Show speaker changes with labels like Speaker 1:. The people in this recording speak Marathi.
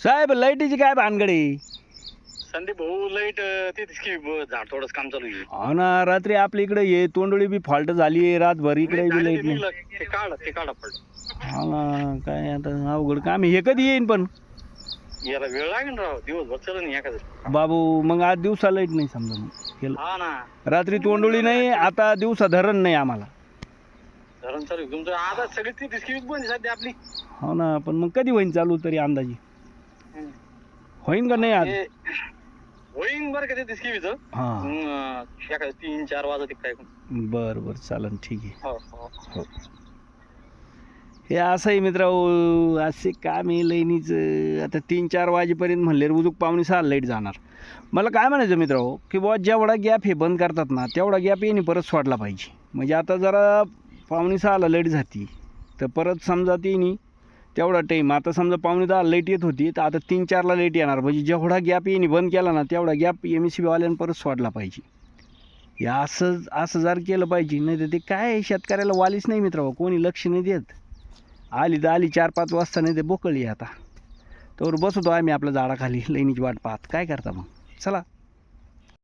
Speaker 1: साहेब लाईटीची काय भानगडी?
Speaker 2: संदीप भाऊ लाईट तेच की झाड थोडंच काम चालू आहे.
Speaker 1: हो ना, रात्री आपल्या इकडे ये तोंडोळी बी फॉल्ट झाली, रातभर इकडे बी
Speaker 2: झालं
Speaker 1: लाईट
Speaker 2: ते
Speaker 1: नाही.
Speaker 2: निघलं, ते काढा पडलं.
Speaker 1: हा ना, काय आता अवघड काम आहे. हे कधी येईन पण?
Speaker 2: याला वेळ लागेल ना राव, दिवसभर चल नाही एखादं.
Speaker 1: बाबू मग आज दिवसा लाईट नाही समजा मग केलं.
Speaker 2: हा ना,
Speaker 1: रात्री तोंडोळी नाही, आता दिवसा धरण नाही आम्हाला.
Speaker 2: धरण चालू आहे. तुमचं आता सगळी ती डिस्की बंद आहे सध्या आपली.
Speaker 1: हो ना, पण मग कधी होईन चालू तरी अंदाजे?
Speaker 2: हम्म.
Speaker 1: होईन का नाही आज?
Speaker 2: ते होईन बरं का ते डिस्कीचं.
Speaker 1: हा
Speaker 2: एखादं 3-4 वाजत काय.
Speaker 1: बर बर चालन, ठीक आहे.
Speaker 2: हो हो
Speaker 1: हो. हे असं आहे मित्र, असे काम आहे लाईनीचं. आता 3-4 वाजेपर्यंत म्हणले उजूक 5:45 लाईट जाणार. मला काय म्हणायचं मित्र की बुवा जेवढा गॅप हे बंद करतात ना तेवढा गॅप येणे परत सोडला पाहिजे. म्हणजे आता जरा 5:45 लाईट जाती तर परत समजा तिने तेवढा टाईम, आता समजा 9:45 लाईट येत होती तर आता 3-4ला लाईट येणार. म्हणजे जेवढा गॅप येणे बंद केला ना तेवढा गॅप MSCB वाल्यानं परत सोडला पाहिजे. हे असं जर केलं पाहिजे. नाही तर ते काय शेतकऱ्याला वालीच नाही मित्र, कोणी लक्ष नाही देत. आली तर आली 4-5 वाजता, नाही ते बोकळली. आता तर बसतो आम्ही आपल्या झाडाखाली लाईनीची वाट पाहत. काय करता मग? चला.